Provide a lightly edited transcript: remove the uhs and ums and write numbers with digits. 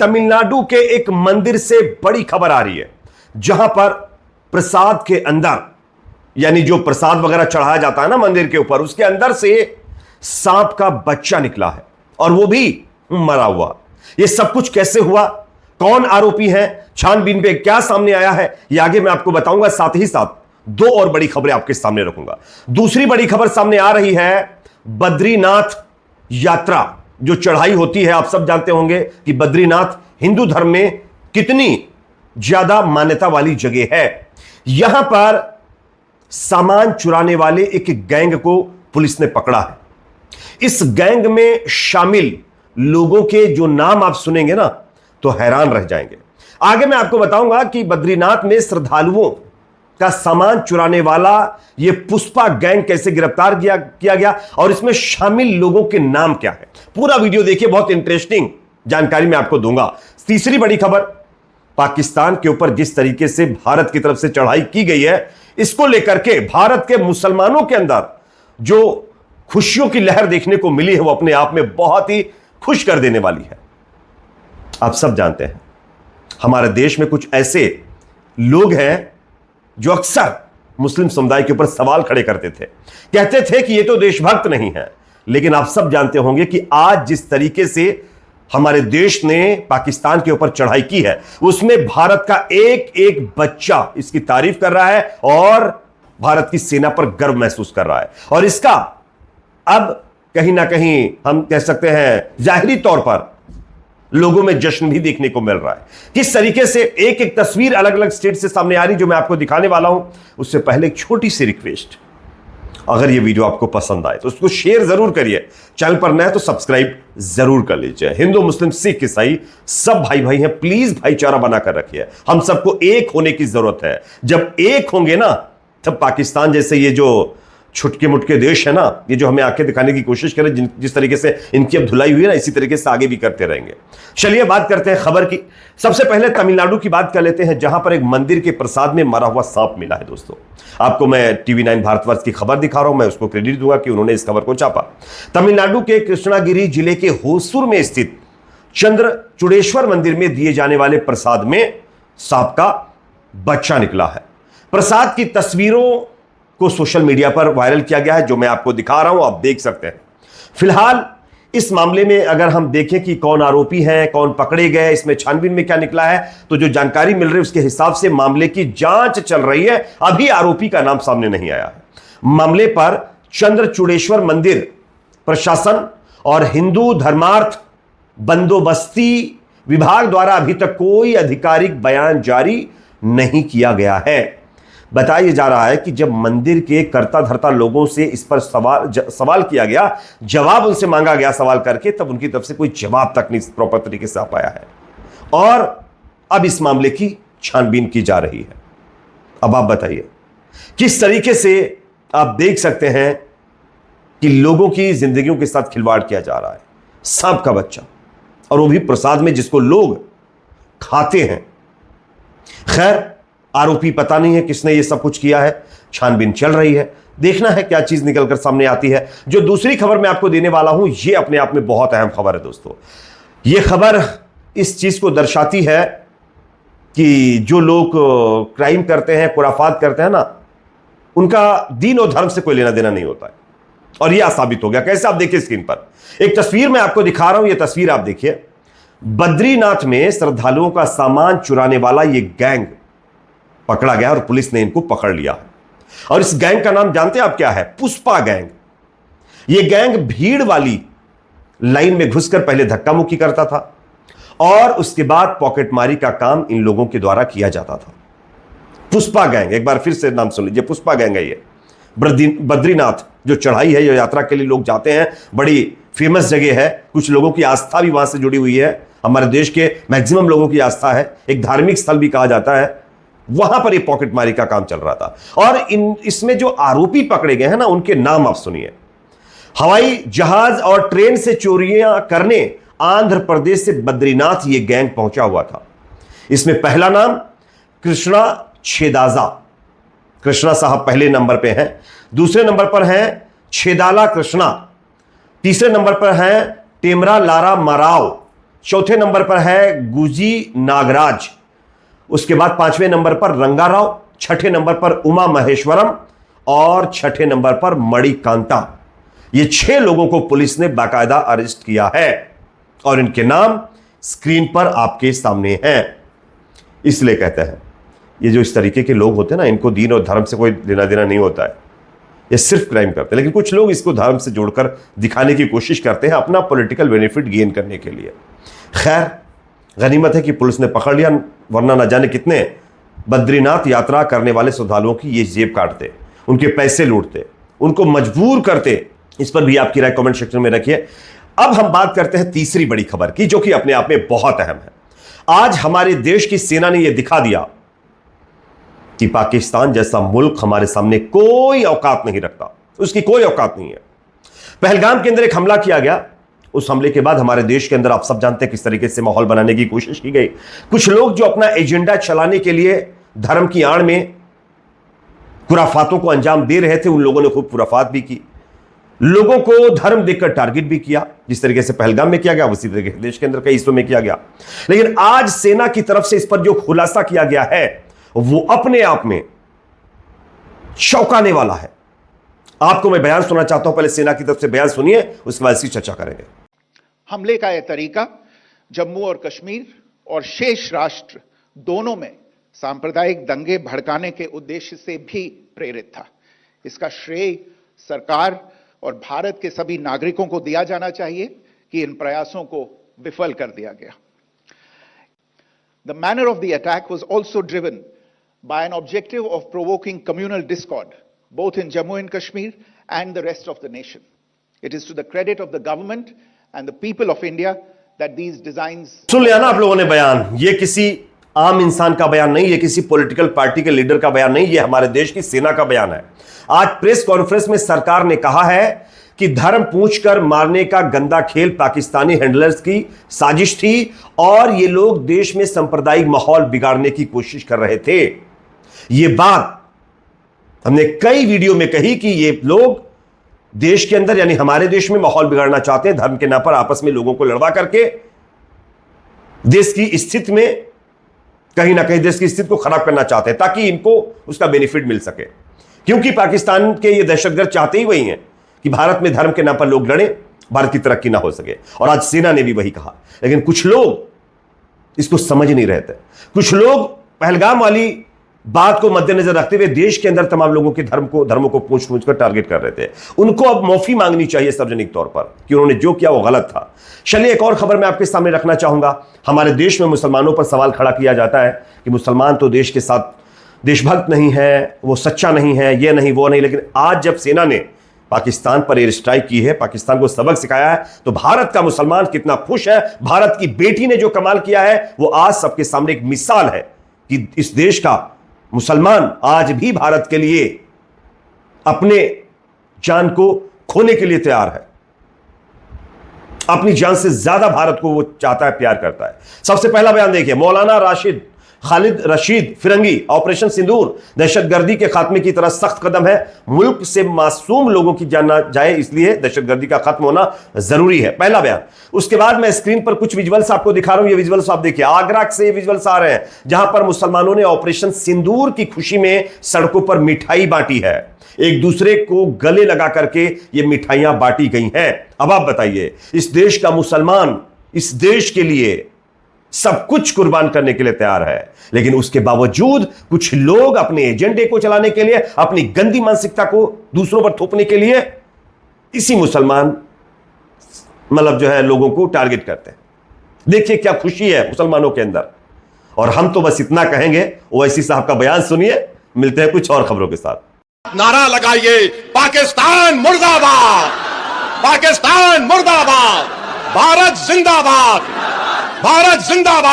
तमिलनाडु के एक मंदिर से बड़ी खबर आ रही है, जहां पर प्रसाद के अंदर, यानी जो प्रसाद वगैरह चढ़ाया जाता है ना मंदिर के ऊपर, उसके अंदर से सांप का बच्चा निकला है और वो भी मरा हुआ। ये सब कुछ कैसे हुआ, कौन आरोपी है, छानबीन पे क्या सामने आया है, ये आगे मैं आपको बताऊंगा। साथ ही साथ दो और बड़ी खबरें आपके सामने रखूंगा। दूसरी बड़ी खबर सामने आ रही है बद्रीनाथ यात्रा, जो चढ़ाई होती है, आप सब जानते होंगे कि बद्रीनाथ हिंदू धर्म में कितनी ज्यादा मान्यता वाली जगह है। यहां पर सामान चुराने वाले एक गैंग को पुलिस ने पकड़ा है। इस गैंग में शामिल लोगों के जो नाम आप सुनेंगे ना तो हैरान रह जाएंगे। आगे मैं आपको बताऊंगा कि बद्रीनाथ में श्रद्धालुओं का सामान चुराने वाला यह पुष्पा गैंग कैसे गिरफ्तार किया गया और इसमें शामिल लोगों के नाम क्या है। पूरा वीडियो देखिए, बहुत इंटरेस्टिंग जानकारी मैं आपको दूंगा। तीसरी बड़ी खबर, पाकिस्तान के ऊपर जिस तरीके से भारत की तरफ से चढ़ाई की गई है, इसको लेकर के भारत के मुसलमानों के अंदर जो खुशियों की लहर देखने को मिली है, वो अपने आप में बहुत ही खुश कर देने वाली है। आप सब जानते हैं हमारे देश में कुछ ऐसे लोग हैं जो अक्सर मुस्लिम समुदाय के ऊपर सवाल खड़े करते थे, कहते थे कि ये तो देशभक्त नहीं है। लेकिन आप सब जानते होंगे कि आज जिस तरीके से हमारे देश ने पाकिस्तान के ऊपर चढ़ाई की है, उसमें भारत का एक एक बच्चा इसकी तारीफ कर रहा है और भारत की सेना पर गर्व महसूस कर रहा है। और इसका अब कहीं ना कहीं हम कह सकते हैं जाहिरी तौर पर लोगों में जश्न भी देखने को मिल रहा है। किस तरीके से एक एक तस्वीर अलग अलग स्टेट से सामने आ रही, जो मैं आपको दिखाने वाला हूं। उससे पहले एक छोटी सी रिक्वेस्ट, अगर ये वीडियो आपको पसंद आए तो उसको शेयर जरूर करिए। चैनल पर नए तो सब्सक्राइब जरूर कर लीजिए। हिंदू मुस्लिम सिख ईसाई सब भाई भाई हैं, प्लीज भाईचारा बनाकर रखिए। हम सबको एक होने की जरूरत है। जब एक होंगे ना, तब पाकिस्तान जैसे ये जो छुटके मुटके देश है ना, ये जो हमें आंखें दिखाने की कोशिश करें, जिस तरीके से इनकी अब धुलाई हुई है ना, इसी तरीके से आगे भी करते रहेंगे। चलिए बात करते हैं खबर की। सबसे पहले तमिलनाडु की बात कर लेते हैं, जहां पर एक मंदिर के प्रसाद में मरा हुआ सांप मिला है। दोस्तों, आपको मैं TV9 भारतवर्ष की खबर दिखा रहा हूं, मैं उसको क्रेडिट दूंगा कि उन्होंने इस खबर को छापा। तमिलनाडु के कृष्णागिरी जिले के होसूर में स्थित चंद्रचूड़ेश्वर मंदिर में दिए जाने वाले प्रसाद में सांप का बच्चा निकला है। प्रसाद की तस्वीरों को सोशल मीडिया पर वायरल किया गया है, जो मैं आपको दिखा रहा हूं, आप देख सकते हैं। फिलहाल इस मामले में अगर हम देखें कि कौन आरोपी हैं, कौन पकड़े गए, इसमें छानबीन में क्या निकला है, तो जो जानकारी मिल रही है उसके हिसाब से मामले की जांच चल रही है। अभी आरोपी का नाम सामने नहीं आया है। मामले पर चंद्रचूड़ेश्वर मंदिर प्रशासन और हिंदू धर्मार्थ बंदोबस्ती विभाग द्वारा अभी तक कोई आधिकारिक बयान जारी नहीं किया गया है। बताया जा रहा है कि जब मंदिर के कर्ता धर्ता लोगों से इस पर सवाल किया गया, जवाब उनसे मांगा गया सवाल करके, तब उनकी तरफ से कोई जवाब तक नहीं प्रॉपर तरीके से आ पाया है और अब इस मामले की छानबीन की जा रही है। अब आप बताइए किस तरीके से आप देख सकते हैं कि लोगों की जिंदगियों के साथ खिलवाड़ किया जा रहा है। सांप का बच्चा, और वो भी प्रसाद में, जिसको लोग खाते हैं। खैर, आरोपी पता नहीं है किसने ये सब कुछ किया है, छानबीन चल रही है, देखना है क्या चीज निकलकर सामने आती है। जो दूसरी खबर मैं आपको देने वाला हूं, ये अपने आप में बहुत अहम खबर है दोस्तों। ये खबर इस चीज को दर्शाती है कि जो लोग क्राइम करते हैं, खुराफात करते हैं ना, उनका दीन और धर्म से कोई लेना देना नहीं होता है। और यह साबित हो गया। कैसे, आप देखिए स्क्रीन पर एक तस्वीर मैं आपको दिखा रहा हूं। यह तस्वीर आप देखिए, बद्रीनाथ में श्रद्धालुओं का सामान चुराने वाला यह गैंग पकड़ा गया और पुलिस ने इनको पकड़ लिया। और इस गैंग का नाम जानते हैं आप क्या है? पुष्पा गैंग। यह गैंग भीड़ वाली लाइन में घुसकर पहले धक्का मुक्की करता था और उसके बाद पॉकेटमारी का काम इन लोगों के द्वारा किया जाता था। पुष्पा गैंग, एक बार फिर से नाम सुन लीजिए, पुष्पा गैंग है ये। बद्रीनाथ जो चढ़ाई है, जो यात्रा के लिए लोग जाते हैं, बड़ी फेमस जगह है। कुछ लोगों की आस्था भी वहां से जुड़ी हुई है। हमारे देश के मैक्सिमम लोगों की आस्था है, एक धार्मिक स्थल भी कहा जाता है। वहां पर यह पॉकेटमारी का काम चल रहा था। और इसमें जो आरोपी पकड़े गए हैं ना, उनके नाम आप सुनिए। हवाई जहाज और ट्रेन से चोरियां करने आंध्र प्रदेश से बद्रीनाथ ये गैंग पहुंचा हुआ था। इसमें पहला नाम कृष्णा छेदाजा, कृष्णा साहब पहले नंबर पे हैं। दूसरे नंबर पर हैं छेदाला कृष्णा। तीसरे नंबर पर हैं टेमरा लारा मराव। चौथे नंबर पर है गुजी नागराज, उसके बाद 5वें नंबर पर रंगाराव, 6ठे नंबर पर उमा महेश्वरम और 6ठे नंबर पर मणिकांता। ये 6 लोगों को पुलिस ने बाकायदा अरेस्ट किया है और इनके नाम स्क्रीन पर आपके सामने हैं। इसलिए कहते हैं ये जो इस तरीके के लोग होते हैं ना, इनको दीन और धर्म से कोई लेना देना नहीं होता है, ये सिर्फ क्राइम करते हैं। लेकिन कुछ लोग इसको धर्म से जोड़कर दिखाने की कोशिश करते हैं अपना पॉलिटिकल बेनिफिट गेन करने के लिए। खैर, गनीमत है कि पुलिस ने पकड़ लिया, वरना न जाने कितने बद्रीनाथ यात्रा करने वाले श्रद्धालुओं की ये जेब काटते, उनके पैसे लूटते, उनको मजबूर करते। इस पर भी आपकी राय कमेंट सेक्शन में रखिए। अब हम बात करते हैं तीसरी बड़ी खबर की, जो कि अपने आप में बहुत अहम है। आज हमारे देश की सेना ने यह दिखा दिया कि पाकिस्तान जैसा मुल्क हमारे सामने कोई औकात नहीं रखता, उसकी कोई औकात नहीं है। पहलगाम के अंदर एक हमला किया गया, उस हमले के बाद हमारे देश के अंदर आप सब जानते हैं किस तरीके से माहौल बनाने की कोशिश की गई। कुछ लोग जो अपना एजेंडा चलाने के लिए धर्म की आड़ में खुराफातों को अंजाम दे रहे थे, उन लोगों ने खूब खुराफात भी की, लोगों को धर्म देखकर टारगेट भी किया। जिस तरीके से पहलगाम में किया गया, उसी तरीके से देश के अंदर कई हिस्सों में किया गया। लेकिन आज सेना की तरफ से इस पर जो खुलासा किया गया है वो अपने आप में चौंकाने वाला है। आपको मैं बयान सुनना चाहता हूं, पहले सेना की तरफ से बयान सुनिए, उसके बाद इसकी चर्चा करेंगे। हमले का यह तरीका जम्मू और कश्मीर और शेष राष्ट्र दोनों में सांप्रदायिक दंगे भड़काने के उद्देश्य से भी प्रेरित था। इसका श्रेय सरकार और भारत के सभी नागरिकों को दिया जाना चाहिए कि इन प्रयासों को विफल कर दिया गया। The manner of the attack was also driven by an objective of provoking communal discord, both in Jammu and Kashmir and the rest of the nation. It is to the credit of the government and the people of India that these designs... सुन लिया ना आप लोगों ने बयान। ये किसी आम इंसान का बयान नहीं, ये किसी पॉलिटिकल पार्टी के लीडर का बयान नहीं, ये हमारे देश की सेना का बयान है। आज प्रेस कॉन्फ्रेंस में सरकार ने कहा है कि धर्म पूछकर मारने का गंदा खेल पाकिस्तानी हैंडलर्स की साजिश थी और ये लोग देश में सांप्रदायिक माहौल बिगाड़ने की कोशिश कर रहे थे। ये बात हमने कई वीडियो में कही कि ये लोग देश के अंदर यानी हमारे देश में माहौल बिगाड़ना चाहते हैं, धर्म के नाम पर आपस में लोगों को लड़वा करके देश की स्थिति में कहीं ना कहीं देश की स्थिति को खराब करना चाहते हैं ताकि इनको उसका बेनिफिट मिल सके। क्योंकि पाकिस्तान के ये दहशतगर्द चाहते ही वही हैं कि भारत में धर्म के नाम पर लोग लड़े, भारत की तरक्की ना हो सके। और आज सेना ने भी वही कहा। लेकिन कुछ लोग इसको समझ नहीं रहे थे। कुछ लोग पहलगाम वाली बात को मद्देनजर रखते हुए देश के अंदर तमाम लोगों के धर्मों को पूछ कर टारगेट कर रहे थे। उनको अब माफी मांगनी चाहिए सार्वजनिक तौर पर कि उन्होंने जो किया वो गलत था। चलिए एक और खबर मैं आपके सामने रखना चाहूंगा। हमारे देश में मुसलमानों पर सवाल खड़ा किया जाता है कि मुसलमान तो देश के साथ देशभक्त नहीं है, वो सच्चा नहीं है, ये नहीं वो नहीं। लेकिन आज जब सेना ने पाकिस्तान पर एयर स्ट्राइक की है, पाकिस्तान को सबक सिखाया है, तो भारत का मुसलमान कितना खुश है। भारत की बेटी ने जो कमाल किया है वो आज सबके सामने एक मिसाल है कि इस देश का मुसलमान आज भी भारत के लिए अपने जान को खोने के लिए तैयार है। अपनी जान से ज्यादा भारत को वो चाहता है, प्यार करता है। सबसे पहला बयान देखिए, मौलाना राशिद खालिद रशीद फिरंगी, ऑपरेशन सिंदूर दहशतगर्दी के खात्मे की तरह सख्त कदम है। मुल्क से मासूम लोगों की जान ना जाए, इसलिए दहशतगर्दी का खत्म होना जरूरी है। पहला बयान। उसके बाद मैं स्क्रीन पर कुछ विजुअल्स आपको दिखा रहा हूं। ये विजुअल्स आप देखिए, आगरा से ये विजुअल्स आ रहे हैं जहां पर मुसलमानों ने ऑपरेशन सिंदूर की खुशी में सड़कों पर मिठाई बांटी है। एक दूसरे को गले लगा करके ये मिठाइयां बांटी गई हैं। अब आप बताइए, इस देश का मुसलमान इस देश के लिए सब कुछ कुर्बान करने के लिए तैयार है, लेकिन उसके बावजूद कुछ लोग अपने एजेंडे को चलाने के लिए, अपनी गंदी मानसिकता को दूसरों पर थोपने के लिए इसी मुसलमान जो है लोगों को टारगेट करते हैं। देखिए क्या खुशी है मुसलमानों के अंदर। और हम तो बस इतना कहेंगे, ओवैसी साहब का बयान सुनिए। मिलते हैं कुछ और खबरों के साथ। नारा लगाइए, पाकिस्तान मुर्दाबाद, पाकिस्तान मुर्दाबाद, भारत जिंदाबाद, भारत जिंदाबाद।